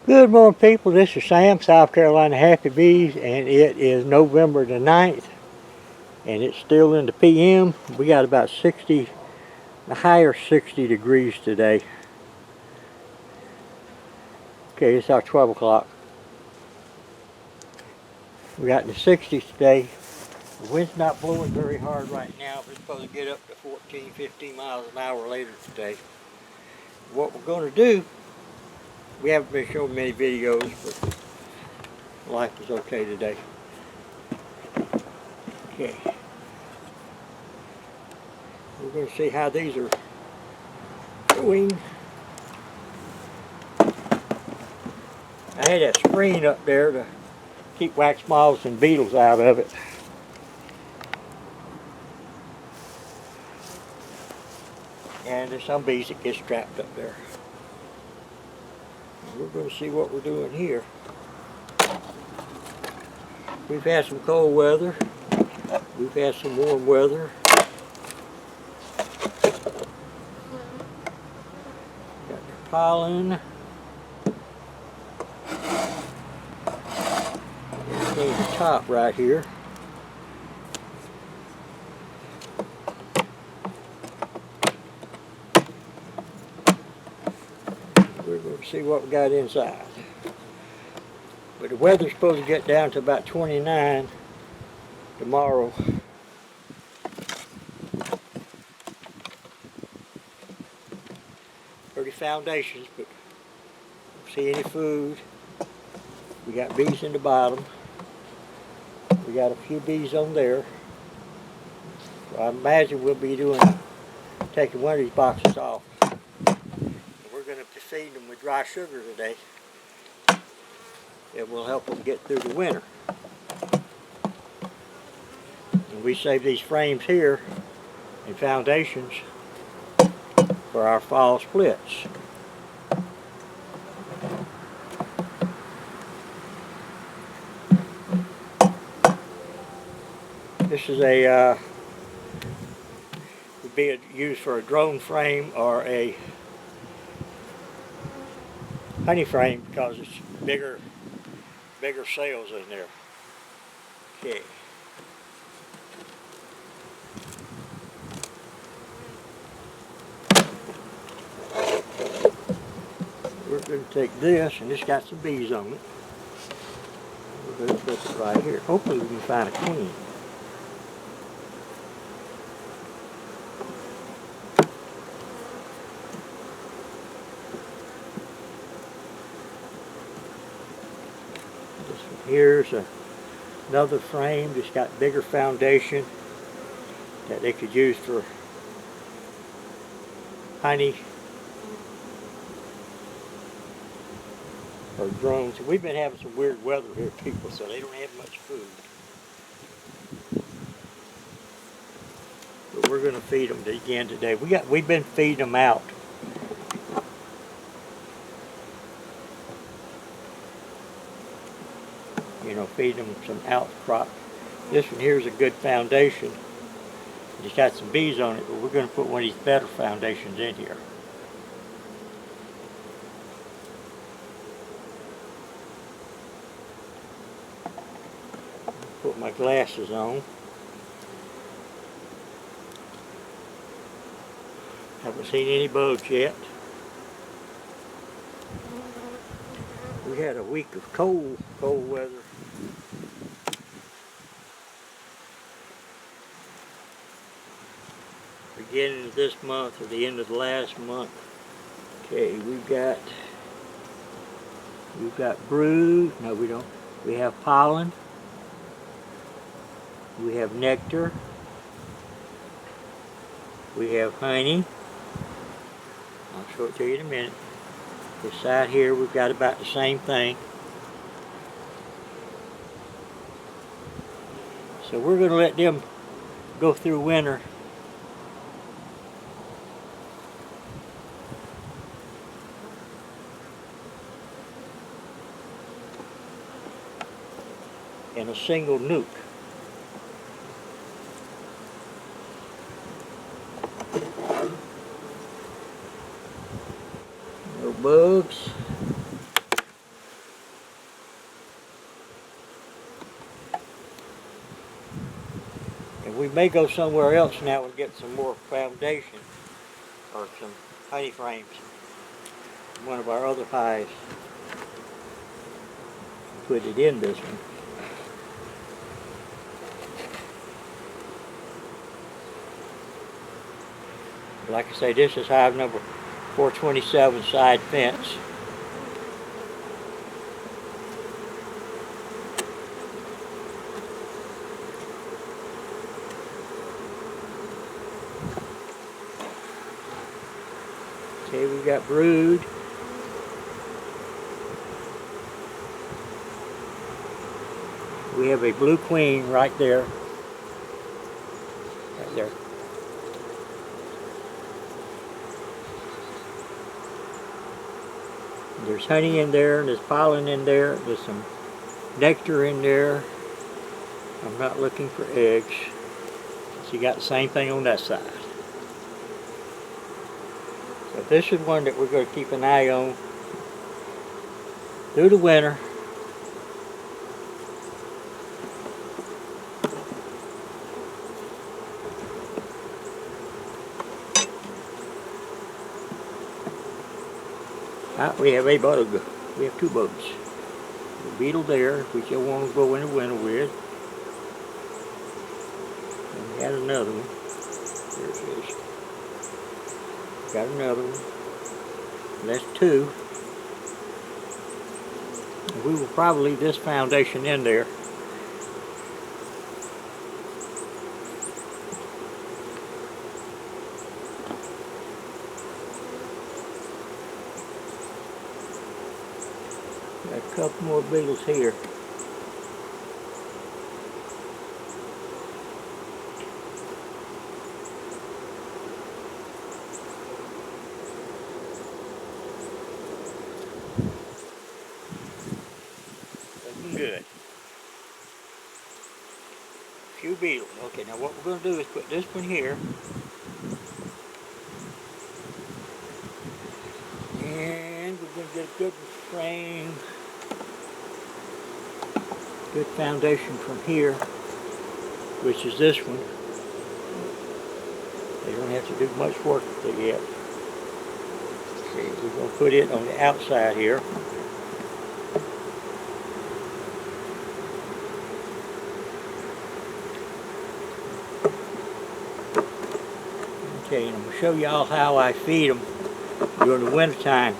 Good morning, people. This is Sam, South Carolina Happy Bees, and it is November the 9th, and it's still in the PM. We got about 60, the higher 60 degrees today. Okay, it's our 12 o'clock. We got in the 60s today. The wind's not blowing very hard right now, but it's supposed to get up to 14, 15 miles an hour later today. What we're going to do, we haven't been showing many videos, but life is okay today. Okay. We're going to see how these are doing. I had that screen up there to keep wax moths and beetles out of it. And there's some bees that get trapped up there. We're going to see what we're doing here. We've had some cold weather. We've had some warm weather. Got the pollen. There's the top right here. We're going to see what we got inside. But the weather's supposed to get down to about 29 tomorrow. Pretty foundations, but don't see any food. We got bees in the bottom. We got a few bees on there. So I imagine we'll be taking one of these boxes off. We're going to be feeding them with dry sugar today. It will help them get through the winter. And we save these frames here and foundations for our fall splits. This is would be used for a drone frame or a honey frame because it's bigger cells in there. Okay. We're going to take this, and it's got some bees on it. We're going to put it right here. Hopefully we can find a queen. Here's another frame that's got bigger foundation that they could use for honey or drones. We've been having some weird weather here, people, so they don't have much food. But we're going to feed them again today. We've been feeding them out. You know, feed them some outcrop. This one here is a good foundation. It's got some bees on it, but we're going to put one of these better foundations in here. Put my glasses on. Haven't seen any bugs yet. We had a week of cold weather. Beginning of this month or the end of the last month. Okay, we've got brood. No, we don't. We have pollen. We have nectar. We have honey. I'll show it to you in a minute. This side here, we've got about the same thing. So we're going to let them go through winter. In a single nuke. No bugs. may go somewhere else now and get some more foundation or some honey frames from one of our other hives. Put it in this one. Like I say, this is hive number 427, side fence. Okay, we got brood. We have a blue queen right there. Right there. There's honey in there, and there's pollen in there, there's some nectar in there. I'm not looking for eggs. So you got the same thing on that side. So this is one that we're going to keep an eye on through the winter. We have a bug. We have two bugs. The beetle there, which I want to go in the winter with. And we had another one. There it is. Got another one. And that's two. And we will probably leave this foundation in there. Got a couple more beetles here. Looking good. Few beetles. Okay, now what we're going to do is put this one here. And we're going to get a good frame. Good foundation from here, which is this one. They don't have to do much work with it yet. Okay, we're going to put it on the outside here. Okay, and I'm going to show y'all how I feed them during the winter time.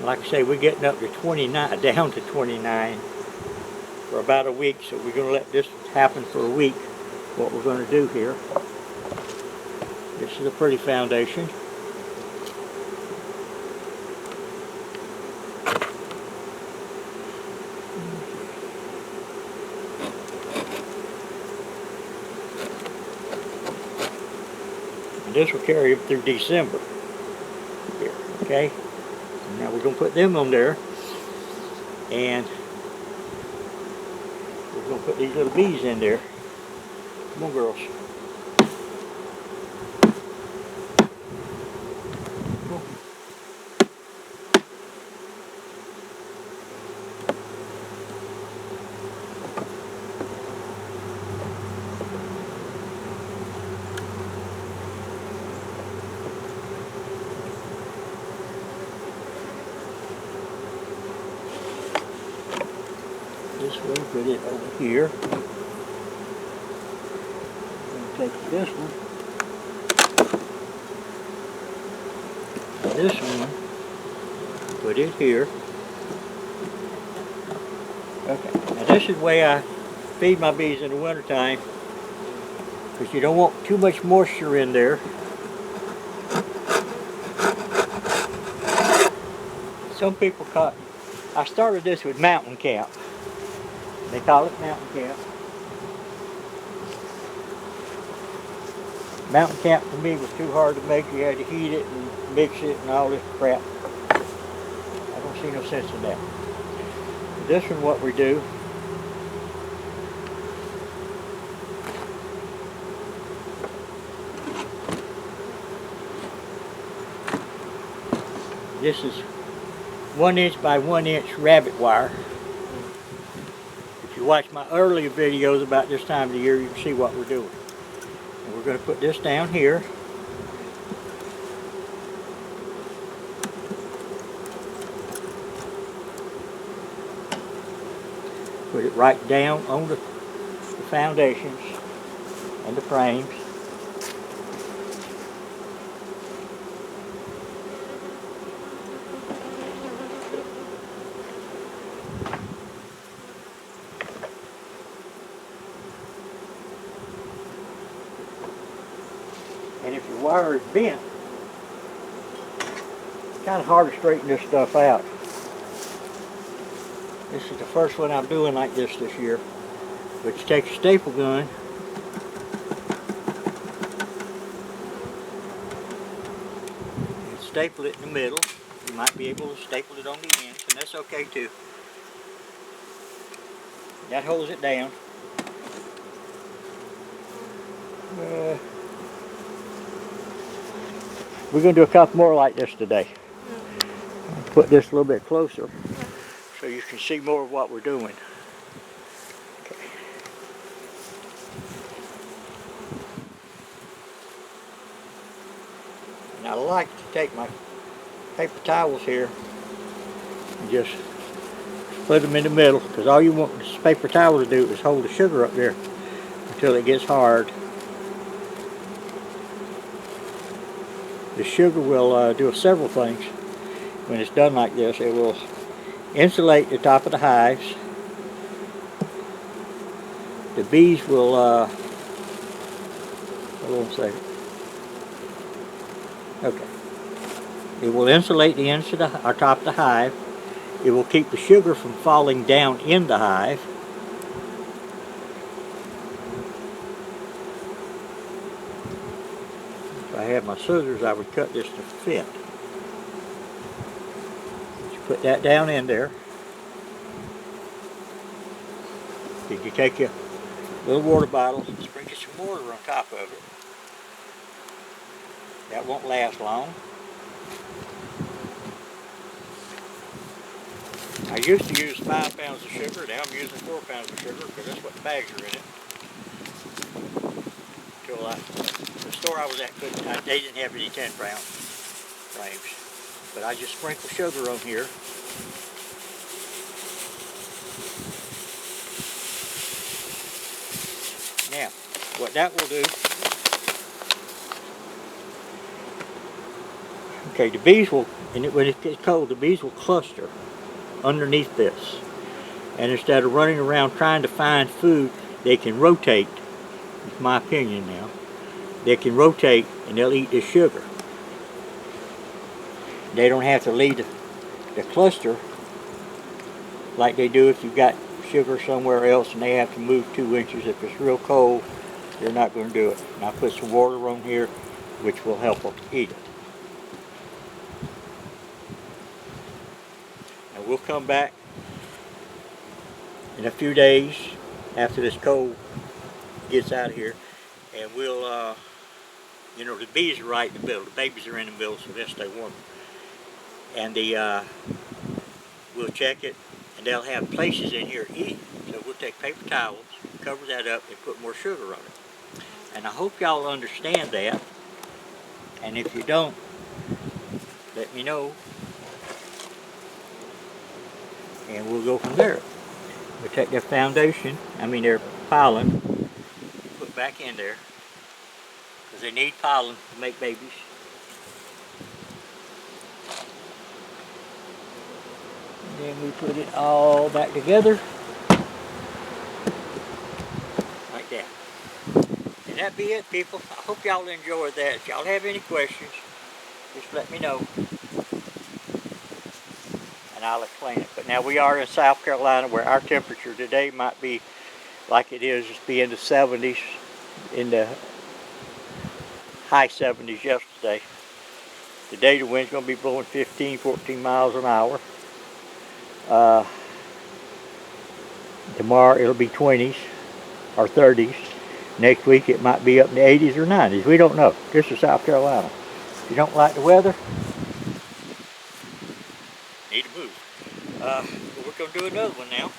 Like I say, we're getting up to 29, down to 29. For about a week, so we're going to let this happen for a week. What we're going to do here, this is a pretty foundation. And this will carry them through December. Here, okay? And now we're going to put them on there, and we're going to put these little bees in there. Come on, girls. Come on. This way, put it over here. I'm going to take this one. And this one, put it here. Okay, now this is the way I feed my bees in the wintertime, because you don't want too much moisture in there. Some people call it, I started this with mountain cap. They call it mountain cap. Mountain cap for me was too hard to make. You had to heat it and mix it and all this crap. I don't see no sense in that. This one, what we do, this is 1 inch by 1 inch rabbit wire. If you watch my earlier videos about this time of the year, you can see what we're doing. And we're going to put this down here. Put it right down on the foundations and the frames. And if your wire is bent, it's kind of hard to straighten this stuff out. This is the first one I'm doing like this year. But you take a staple gun and staple it in the middle. You might be able to staple it on the ends, and that's okay too. That holds it down. We're going to do a couple more like this today. Put this a little bit closer so you can see more of what we're doing. Okay. And I like to take my paper towels here and just put them in the middle, because all you want this paper towel to do is hold the sugar up there until it gets hard. The sugar will do several things. When it's done like this, it will insulate the top of the hives. The bees will, hold on a second. Okay. It will insulate the ends of the top of the hive. It will keep the sugar from falling down in the hive. If I had my scissors, I would cut this to fit. Just put that down in there. Then you take your little water bottle and sprinkle some water on top of it. That won't last long. I used to use 5 pounds of sugar. Now I'm using 4 pounds of sugar because that's what the bags are in it. Until the store I was at they didn't have any 10-pound frames. But I just sprinkle sugar on here. Now, what that will do, okay, the bees will, and when it gets cold, the bees will cluster underneath this. And instead of running around trying to find food, they can rotate. It's my opinion now. They can rotate and they'll eat this sugar. They don't have to leave the cluster like they do if you've got sugar somewhere else and they have to move 2 inches. If it's real cold, they're not going to do it. And I'll put some water on here, which will help them eat it. And we'll come back in a few days after this cold gets out of here, and we'll, you know, the bees are right in the middle. The babies are in the middle, so they'll stay warm. And we'll check it, and they'll have places in here to eat. So we'll take paper towels, cover that up, and put more sugar on it. And I hope y'all understand that. And if you don't, let me know. And we'll go from there. We'll take their foundation, their pollen, put back in there. Because they need pollen to make babies. And then we put it all back together. Like that. And that be it, people. I hope y'all enjoyed that. If y'all have any questions, just let me know. And I'll explain it. But now we are in South Carolina, where our temperature today might be like it is, just be in the 70s, in the high 70s yesterday. Today the wind's going to be blowing 15, 14 miles an hour. Tomorrow it'll be 20s or 30s. Next week it might be up in the 80s or 90s. We don't know. This is South Carolina. If you don't like the weather, need to move. We're going to do another one now.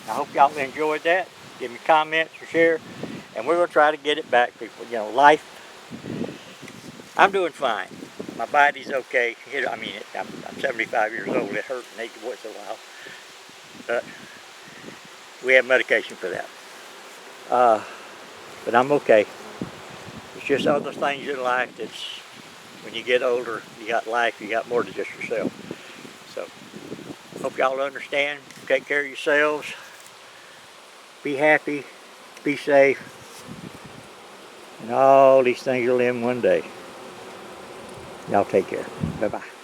I hope y'all enjoyed that. Give me comments or share. And we're going to try to get it back, people. You know, life, I'm doing fine. My body's okay. I mean, I'm 75 years old. It hurts and aches once in a while. But we have medication for that. But I'm okay. It's just other things in life that's, when you get older, you got life, you got more than just yourself. So, hope y'all understand. Take care of yourselves. Be happy. Be safe. And all these things will end one day. Y'all take care. Bye-bye.